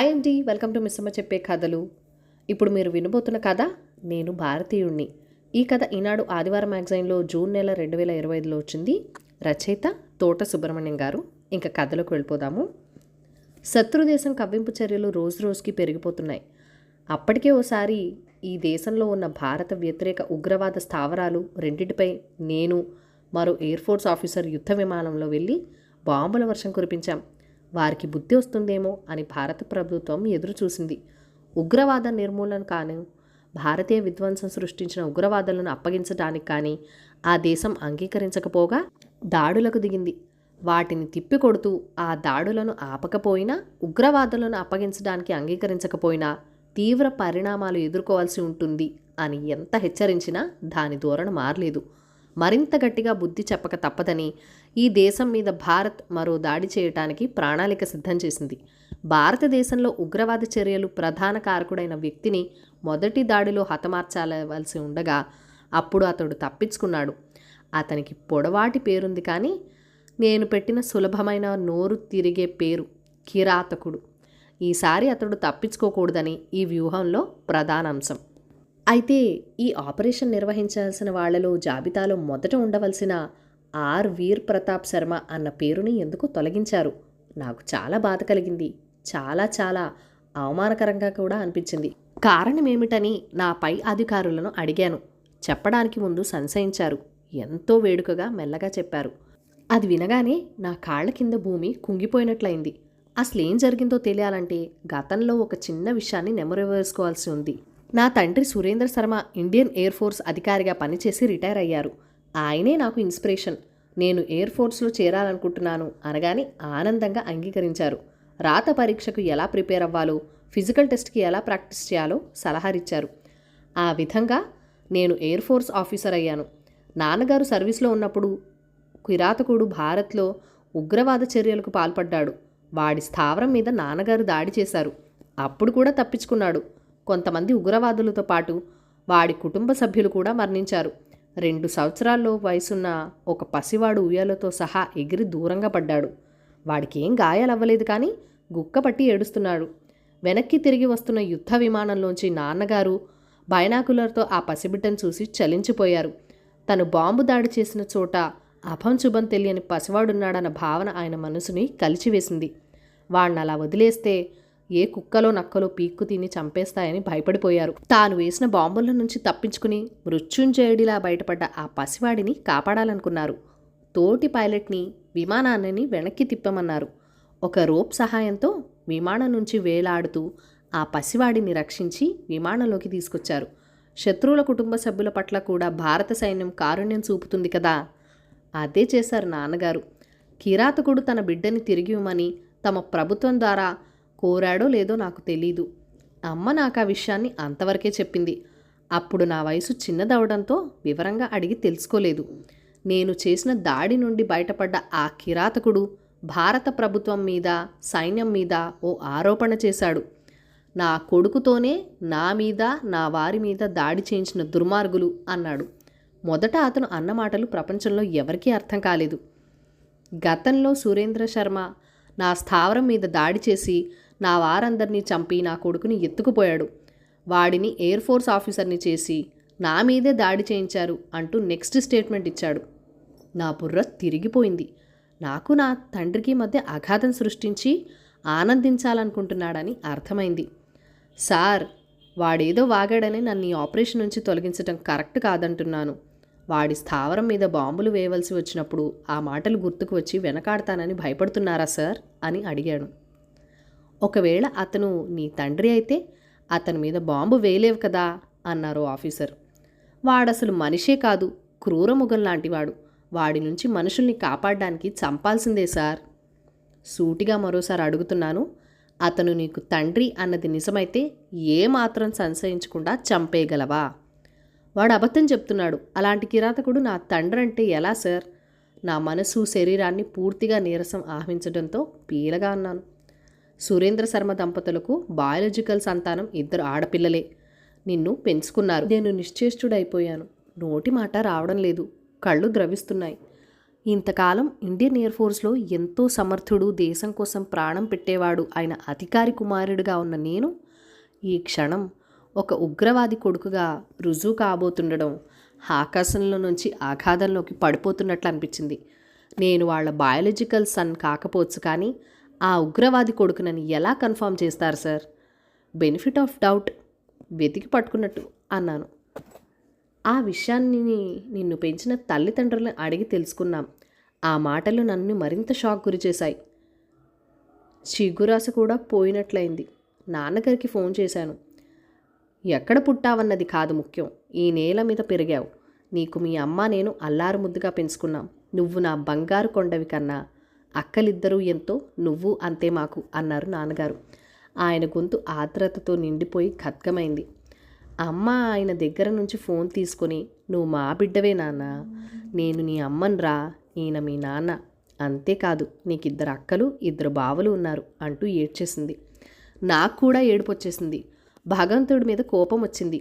Hi అండి, welcome to Missamma చెప్పే కథలు. ఇప్పుడు మీరు వినబోతున్న కథ నేను భారతీయుణ్ణి. ఈ కథ ఈనాడు ఆదివారం మ్యాగజైన్లో జూన్ నెల 2025లో వచ్చింది. రచయిత తోట సుబ్రహ్మణ్యం గారు. ఇంకా కథలోకి వెళ్ళిపోదాము. శత్రుదేశం కవ్వింపు చర్యలు రోజు రోజుకి పెరిగిపోతున్నాయి. అప్పటికే ఓసారి ఈ దేశంలో ఉన్న భారత వ్యతిరేక ఉగ్రవాద స్థావరాలు రెండింటిపై నేను మరో ఎయిర్ ఫోర్స్ ఆఫీసర్ యుద్ధ విమానంలో వెళ్ళి బాంబుల వర్షం కురిపించాం. వారికి బుద్ధి వస్తుందేమో అని భారత ప్రభుత్వం ఎదురు చూసింది. ఉగ్రవాద నిర్మూలన కానీ భారతీయ విధ్వంసం సృష్టించిన ఉగ్రవాదులను అప్పగించడానికి కానీ ఆ దేశం అంగీకరించకపోగా దాడులకు దిగింది. వాటిని తిప్పికొడుతూ ఆ దాడులను ఆపకపోయినా, ఉగ్రవాదులను అప్పగించడానికి అంగీకరించకపోయినా తీవ్ర పరిణామాలు ఎదుర్కోవాల్సి ఉంటుంది అని ఎంత హెచ్చరించినా దాని ధోరణి మారలేదు. మరింత గట్టిగా బుద్ధి చెప్పక తప్పదని ఈ దేశం మీద భారత్ మరో దాడి చేయటానికి ప్రణాళిక సిద్ధం చేసింది. భారతదేశంలో ఉగ్రవాద చర్యలు ప్రధాన కారకుడైన వ్యక్తిని మొదటి దాడిలో హతమార్చాలవలసి ఉండగా అప్పుడు అతడు తప్పించుకున్నాడు. అతనికి పొడవాటి పేరుంది, కానీ నేను పెట్టిన సులభమైన నోరు తిరిగే పేరు కిరాతకుడు. ఈసారి అతడు తప్పించుకోకూడదని ఈ వ్యూహంలో ప్రధాన అంశం. అయితే ఈ ఆపరేషన్ నిర్వహించాల్సిన వాళ్లలో జాబితాలో మొదట ఉండవలసిన ఆర్ వీర్ ప్రతాప్ శర్మ అన్న పేరుని ఎందుకు తొలగించారు? నాకు చాలా బాధ కలిగింది. చాలా చాలా అవమానకరంగా కూడా అనిపించింది. కారణం ఏమిటని నా పై అధికారులను అడిగాను. చెప్పడానికి ముందు సంశయించారు. ఎంతో వేడుకగా మెల్లగా చెప్పారు. అది వినగానే నా కాళ్ల కింద భూమి కుంగిపోయినట్లయింది. అసలేం జరిగిందో తెలియాలంటే గతంలో ఒక చిన్న విషయాన్ని నెమరేసుకోవాల్సి ఉంది. నా తండ్రి Surendra Sharma Indian air force అధికారిగా పనిచేసి రిటైర్ అయ్యారు. ఆయనే నాకు ఇన్స్పిరేషన్. నేను ఎయిర్ ఫోర్స్లో చేరాలనుకుంటున్నాను అనగానే ఆనందంగా అంగీకరించారు. రాత పరీక్షకు ఎలా ప్రిపేర్ అవ్వాలో, ఫిజికల్ టెస్ట్కి ఎలా ప్రాక్టీస్ చేయాలో సలహాలిచ్చారు. ఆ విధంగా నేను ఎయిర్ ఫోర్స్ ఆఫీసర్ అయ్యాను. నాన్నగారు సర్వీస్లో ఉన్నప్పుడు కిరాతకుడు భారత్లో ఉగ్రవాద చర్యలకు పాల్పడ్డాడు. వాడి స్థావరం మీద నాన్నగారు దాడి చేశారు. అప్పుడు కూడా తప్పించుకున్నాడు. కొంతమంది ఉగ్రవాదులతో పాటు వాడి కుటుంబ సభ్యులు కూడా మరణించారు. 2 సంవత్సరాల్లో వయసున్న ఒక పసివాడు ఉయ్యాలతో సహా ఎగిరి దూరంగా పడ్డాడు. వాడికి ఏం గాయాలవ్వలేదు, కానీ గుక్కపట్టి ఏడుస్తున్నాడు. వెనక్కి తిరిగి వస్తున్న యుద్ధ విమానంలోంచి నాన్నగారు బైనాకులర్తో ఆ పసిబిడ్డను చూసి చలించిపోయారు. తను బాంబు దాడి చేసిన చోట అభం శుభం తెలియని పసివాడున్నాడన్న భావన ఆయన మనసుని కలిచివేసింది. వాడిని అలా వదిలేస్తే ఏ కుక్కలో నక్కలో పీక్కు తిని చంపేస్తాయని భయపడిపోయారు. తాను వేసిన బాంబుల నుంచి తప్పించుకుని మృత్యుంజయుడిలా బయటపడ్డ ఆ పసివాడిని కాపాడాలనుకున్నారు. తోటి పైలట్ని విమానాన్ని వెనక్కి తిప్పమన్నారు. ఒక రోప్ సహాయంతో విమానం నుంచి వేలాడుతూ ఆ పసివాడిని రక్షించి విమానంలోకి తీసుకొచ్చారు. శత్రువుల కుటుంబ సభ్యుల పట్ల కూడా భారత సైన్యం కారుణ్యం చూపుతుంది కదా. అదే చేశారు నాన్నగారు. కిరాతకుడు తన బిడ్డని తిరిగి ఇవ్వమని తమ ప్రభుత్వం ద్వారా కోరాడో లేదో నాకు తెలీదు. అమ్మ నాకు ఆ విషయాన్ని అంతవరకే చెప్పింది. అప్పుడు నా వయసు చిన్నదవడంతో వివరంగా అడిగి తెలుసుకోలేదు. నేను చేసిన దాడి నుండి బయటపడ్డ ఆ కిరాతకుడు భారత ప్రభుత్వం మీద, సైన్యం మీద ఓ ఆరోపణ చేశాడు. నా కొడుకుతోనే నా మీద, నా వారి మీద దాడి చేయించిన దుర్మార్గులు అన్నాడు. మొదట అతను అన్న మాటలు ప్రపంచంలో ఎవరికీ అర్థం కాలేదు. గతంలో సురేంద్ర శర్మ నా స్థావరం మీద దాడి చేసి నా వారందరినీ చంపి నా కొడుకుని ఎత్తుకుపోయాడు. వాడిని ఎయిర్ ఫోర్స్ ఆఫీసర్ని చేసి నా మీదే దాడి చేయించారు అంటూ నెక్స్ట్ స్టేట్మెంట్ ఇచ్చాడు. నా బుర్ర తిరిగిపోయింది. నాకు నా తండ్రికి మధ్య అగాధం సృష్టించి ఆనందించాలనుకుంటున్నాడని అర్థమైంది. సార్, వాడేదో వాగాడని నన్ను ఈ ఆపరేషన్ నుంచి తొలగించడం కరెక్ట్ కాదంటున్నాను. వాడి స్థావరం మీద బాంబులు వేయవలసి వచ్చినప్పుడు ఆ మాటలు గుర్తుకు వచ్చి వెనకాడతానని భయపడుతున్నారా సార్ అని అడిగాను. ఒకవేళ అతను నీ తండ్రి అయితే అతని మీద బాంబు వేయలేవు కదా అన్నారు ఆఫీసర్. వాడసలు మనిషే కాదు, క్రూరముగం లాంటివాడు. వాడి నుంచి మనుషుల్ని కాపాడడానికి చంపాల్సిందే సార్. సూటిగా మరోసారి అడుగుతున్నాను, అతను నీకు తండ్రి అన్నది నిజమైతే ఏమాత్రం సంశయించకుండా చంపేయగలవా? వాడు అబద్ధం చెప్తున్నాడు. అలాంటి కిరాతకుడు నా తండ్రి అంటే ఎలా సార్? నా మనసు శరీరాన్ని పూర్తిగా నీరసం ఆవహించడంతో పీలగా అన్నాను. సురేంద్ర శర్మ దంపతులకు బయాలజికల్ సంతానం 2 ఆడపిల్లలే. నిన్ను పెంచుకున్నారు. నేను నిశ్చేష్టుడైపోయాను. నోటి మాట రావడం లేదు. కళ్ళు ద్రవిస్తున్నాయి. ఇంతకాలం ఇండియన్ ఎయిర్ ఫోర్స్లో ఎంతో సమర్థుడు, దేశం కోసం ప్రాణం పెట్టేవాడు అయిన అధికారి కుమారుడిగా ఉన్న నేను ఈ క్షణం ఒక ఉగ్రవాది కొడుకుగా రుజువు కాబోతుండడం ఆకాశంలో నుంచి ఆఘాతంలోకి పడిపోతున్నట్లు అనిపించింది. నేను వాళ్ళ బయాలజికల్ సన్ కాకపోవచ్చు, కానీ ఆ ఉగ్రవాది కొడుకునని ఎలా కన్ఫర్మ్ చేస్తారు సార్? బెనిఫిట్ ఆఫ్ డౌట్ వెతికి పట్టుకున్నట్టు అన్నాను. ఆ విషయాన్ని నిన్ను పెంచిన తల్లిదండ్రులను అడిగి తెలుసుకున్నాం. ఆ మాటలు నన్ను మరింత షాక్ గురి చేశాయి. చిగురాశ కూడా పోయినట్లయింది. నాన్నగారికి ఫోన్ చేశాను. ఎక్కడ పుట్టావన్నది కాదు ముఖ్యం, ఈ నేల మీద పెరిగావు. నీకు మీ అమ్మ నేను అల్లారు ముద్దుగా పెంచుకున్నాం. నువ్వు నా బంగారు కొండవి కన్నా. అక్కలిద్దరూ ఎంతో, నువ్వు అంతే మాకు అన్నారు నాన్నగారు. ఆయన గొంతు ఆర్ద్రతతో నిండిపోయి ఖడ్గమైంది. అమ్మ ఆయన దగ్గర నుంచి ఫోన్ తీసుకొని, నువ్వు మా బిడ్డవే నాన్న, నేను నీ అమ్మన్రా, ఈయన మీ నాన్న, అంతేకాదు నీకిద్దరు అక్కలు 2 బావలు ఉన్నారు అంటూ ఏడ్చేసింది. నాకు కూడా ఏడుపొచ్చేసింది. భగవంతుడి మీద కోపం వచ్చింది.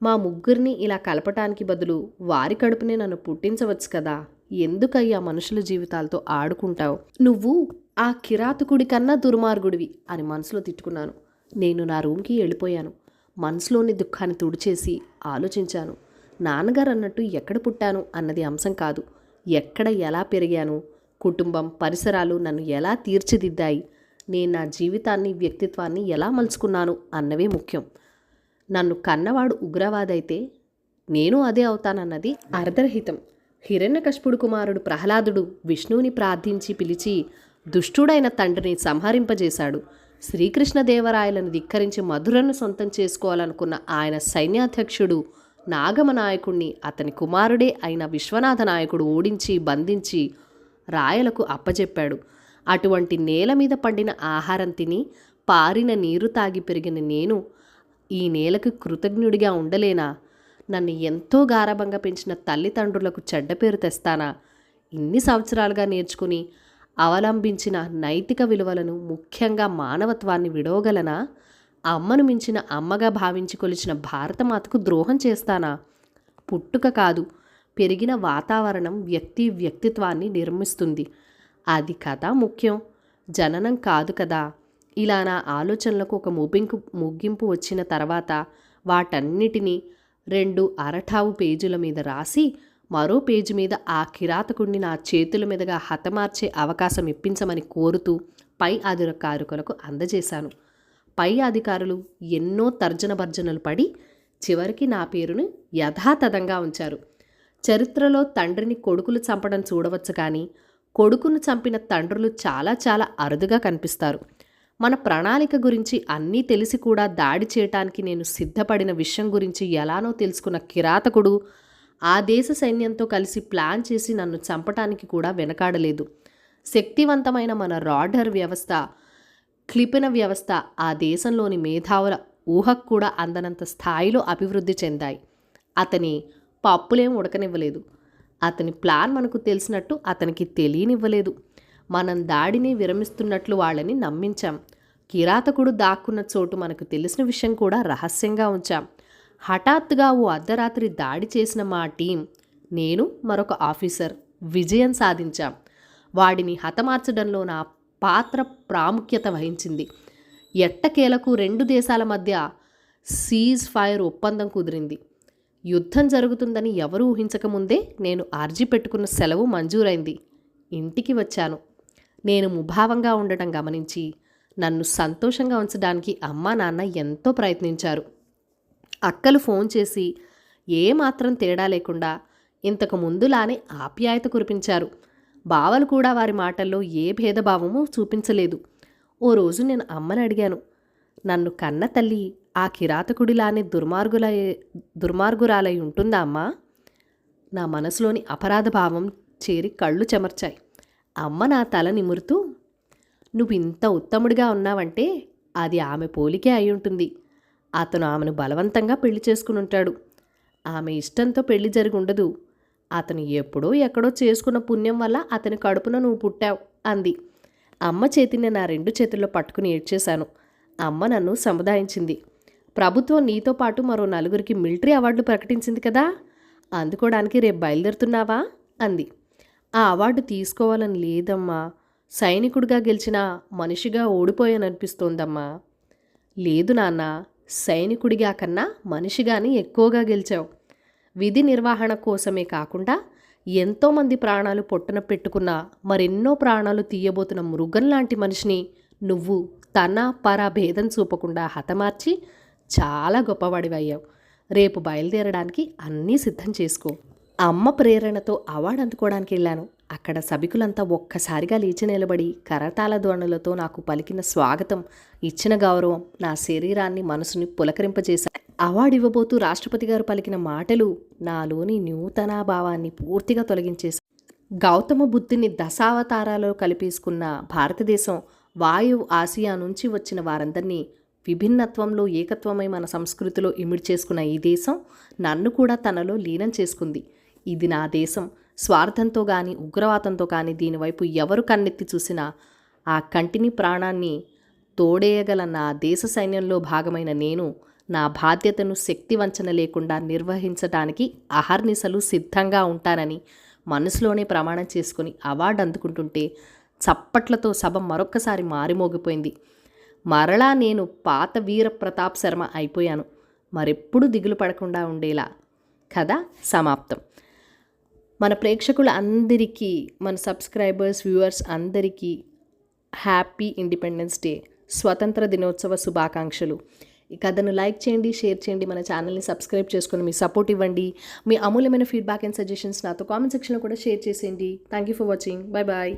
మా ముగ్గురిని ఇలా కలపటానికి బదులు వారి కడుపునే నన్ను పుట్టించవచ్చు కదా, ఎందుకయ్యా మనుషుల జీవితాలతో ఆడుకుంటావు? నువ్వు ఆ కిరాతకుడి కన్నా దుర్మార్గుడివి అని మనసులో తిట్టుకున్నాను. నేను నా రూమ్కి వెళ్ళిపోయాను. మనసులోని దుఃఖాన్ని తుడిచేసి ఆలోచించాను. నాన్నగారు అన్నట్టు ఎక్కడ పుట్టాను అన్నది అంశం కాదు, ఎక్కడ ఎలా పెరిగాను, కుటుంబం పరిసరాలు నన్ను ఎలా తీర్చిదిద్దాయి, నేను నా జీవితాన్ని వ్యక్తిత్వాన్ని ఎలా మలుచుకున్నాను అన్నవే ముఖ్యం. నన్ను కన్నవాడు ఉగ్రవాదైతే నేను అదే అవుతానన్నది అర్ధరహితం. హిరణ్యకశిపుడు కుమారుడు ప్రహ్లాదుడు విష్ణువుని ప్రార్థించి పిలిచి దుష్టుడైన తండ్రిని సంహరింపజేశాడు. శ్రీకృష్ణదేవరాయలను ధిక్కరించి మధురను సొంతం చేసుకోవాలనుకున్న ఆయన సైన్యాధ్యక్షుడు నాగమ నాయకుణ్ణి అతని కుమారుడే అయిన విశ్వనాథ నాయకుడు ఓడించి బంధించి రాయలకు అప్పజెప్పాడు. అటువంటి నేల మీద పండిన ఆహారం తిని పారిన నీరు తాగి పెరిగిన నేను ఈ నేలకు కృతజ్ఞుడిగా ఉండలేనా? నన్ను ఎంతో గారాబంగా పెంచిన తల్లిదండ్రులకు చెడ్డ పేరు తెస్తానా? ఇన్ని సంవత్సరాలుగా నేర్చుకుని అవలంబించిన నైతిక విలువలను, ముఖ్యంగా మానవత్వాన్ని విడవగలనా? అమ్మను మించిన అమ్మగా భావించి కొలిచిన భారతమాతకు ద్రోహం చేస్తానా? పుట్టుక కాదు, పెరిగిన వాతావరణం వ్యక్తిత్వాన్ని నిర్మిస్తుంది. అది కదా ముఖ్యం, జననం కాదు కదా. ఇలా నా ఆలోచనలకు ఒక ముగింపు వచ్చిన తర్వాత వాటన్నిటినీ 2 అరటావు పేజీల మీద రాసి మరో పేజీ మీద ఆ కిరాతకుడిని నా చేతుల మీదుగా హతమార్చే అవకాశం ఇప్పించమని కోరుతూ పై అధికారులకు అందజేశాను. పై అధికారులు ఎన్నో తర్జన భర్జనలు పడి చివరికి నా పేరును యథాతథంగా ఉంచారు. చరిత్రలో తండ్రిని కొడుకులు చంపడం చూడవచ్చు, కానీ కొడుకును చంపిన తండ్రులు చాలా చాలా అరుదుగా కనిపిస్తారు. మన ప్రణాళిక గురించి అన్నీ తెలిసి కూడా దాడి చేయటానికి నేను సిద్ధపడిన విషయం గురించి ఎలానో తెలుసుకున్న కిరాతకుడు ఆ దేశ సైన్యంతో కలిసి ప్లాన్ చేసి నన్ను చంపటానికి కూడా వెనకాడలేదు. శక్తివంతమైన మన రాడర్ వ్యవస్థ, క్షిపణి వ్యవస్థ ఆ దేశంలోని మేధావుల ఊహకు కూడా అందనంత స్థాయిలో అభివృద్ధి చెందాయి. అతని పప్పులేం ఉడకనివ్వలేదు. అతని ప్లాన్ మనకు తెలిసినట్టు అతనికి తెలియనివ్వలేదు. మనం దాడిని విరమిస్తున్నట్లు వాళ్ళని నమ్మించాం. కిరాతకుడు దాక్కున్న చోటు మనకు తెలిసిన విషయం కూడా రహస్యంగా ఉంచాం. హఠాత్తుగా ఓ అర్ధరాత్రి దాడి చేసిన మా టీం, నేను మరొక ఆఫీసర్ విజయం సాధించాం. వాడిని హతమార్చడంలో నా పాత్ర ప్రాముఖ్యత వహించింది. ఎట్టకేలకు 2 దేశాల మధ్య సీజ్ ఫైర్ ఒప్పందం కుదిరింది. యుద్ధం జరుగుతుందని ఎవరూ ఊహించకముందే నేను అర్జీ పెట్టుకున్న సెలవు మంజూరైంది. ఇంటికి వచ్చాను. నేను ముభావంగా ఉండటం గమనించి నన్ను సంతోషంగా ఉంచడానికి అమ్మా నాన్న ఎంతో ప్రయత్నించారు. అక్కలు ఫోన్ చేసి ఏమాత్రం తేడా లేకుండా ఇంతకు ముందులానే ఆప్యాయత కురిపించారు. బావలు కూడా వారి మాటల్లో ఏ భేదభావము చూపించలేదు. ఓ రోజు నేను అమ్మని అడిగాను, నన్ను కన్న తల్లి ఆ కిరాతకుడిలానే దుర్మార్గురాలై ఉంటుందా అమ్మా? నా మనసులోని అపరాధ భావం చేరి కళ్ళు చెమర్చాయి. అమ్మ నా తల నిమురుతూ, నువ్వు ఇంత ఉత్తముడిగా ఉన్నావంటే అది ఆమె పోలికే అయి ఉంటుంది. అతను ఆమెను బలవంతంగా పెళ్లి చేసుకుని ఉంటాడు. ఆమె ఇష్టంతో పెళ్లి జరిగి ఉండదు. అతను ఎప్పుడో ఎక్కడో చేసుకున్న పుణ్యం వల్ల అతని కడుపున నువ్వు పుట్టావు అంది. అమ్మ చేతిని నా 2 చేతుల్లో పట్టుకుని ఏడ్చేశాను. అమ్మ నన్ను సముదాయించింది. ప్రభుత్వం నీతో పాటు మరో 4 మిలిటరీ అవార్డులు ప్రకటించింది కదా, అందుకోవడానికి రేపు బయలుదేరుతున్నావా అంది. ఆ అవార్డు తీసుకోవాలని లేదమ్మా. సైనికుడిగా గెలిచిన మనిషిగా ఓడిపోయాననిపిస్తోందమ్మా. లేదు నాన్న, సైనికుడిగా కన్నా మనిషిగాని ఎక్కువగా గెలిచావు. విధి నిర్వహణ కోసమే కాకుండా ఎంతోమంది ప్రాణాలు పొట్టన పెట్టుకున్న మరెన్నో ప్రాణాలు తీయబోతున్న మృగం లాంటి మనిషిని నువ్వు తన పర భేదం చూపకుండా హతమార్చి చాలా గొప్పవాడివయ్యావు. రేపు బయలుదేరడానికి అన్నీ సిద్ధం చేసుకో. అమ్మ ప్రేరణతో అవార్డు అందుకోవడానికి వెళ్ళాను. అక్కడ సభికులంతా ఒక్కసారిగా లేచి నిలబడి కరతాళ ధ్వనులతో నాకు పలికిన స్వాగతం, ఇచ్చిన గౌరవం నా శరీరాన్ని మనసుని పులకరింపజేశాయి. అవార్డు ఇవ్వబోతూ రాష్ట్రపతి గారు పలికిన మాటలు నాలోని నూతనాభావాన్ని పూర్తిగా తొలగించేశాయి. గౌతమ బుద్ధుని దశావతారాలలో కలిపేసుకున్న భారతదేశం వాయువు ఆసియా నుంచి వచ్చిన వారందరినీ విభిన్నత్వంలో ఏకత్వమై మన సంస్కృతిలో ఇమిడ్చేసుకున్న ఈ దేశం నన్ను కూడా తనలో లీనం చేసుకుంది. ఇది నా దేశం. స్వార్థంతో కానీ ఉగ్రవాదంతో కానీ దీనివైపు ఎవరు కన్నెత్తి చూసినా ఆ కంటిని ప్రాణాన్ని తోడేయగల నా దేశ సైన్యంలో భాగమైన నేను నా బాధ్యతను శక్తివంచన లేకుండా నిర్వహించడానికి అహర్నిశలు సిద్ధంగా ఉంటానని మనసులోనే ప్రమాణం చేసుకుని అవార్డు అందుకుంటుంటే చప్పట్లతో సభ మరొక్కసారి మారిమోగిపోయింది. మరలా నేను పాత వీర ప్రతాప్ శర్మ అయిపోయాను. మరెప్పుడు దిగులు పడకుండా ఉండేలా. కథ సమాప్తం. మన ప్రేక్షకులందరికీ, మన సబ్స్క్రైబర్స్, వ్యూవర్స్ అందరికీ హ్యాపీ ఇండిపెండెన్స్ డే, స్వతంత్ర దినోత్సవ శుభాకాంక్షలు. ఈ కథను లైక్ చేయండి, షేర్ చేయండి, మన ఛానల్ని సబ్స్క్రైబ్ చేసుకొని మీ సపోర్ట్ ఇవ్వండి. మీ అమూల్యమైన ఫీడ్బ్యాక్ అండ్ సజెషన్స్ నాతో కామెంట్ సెక్షన్లో కూడా షేర్ చేసేయండి. Thank you for watching. Bye bye.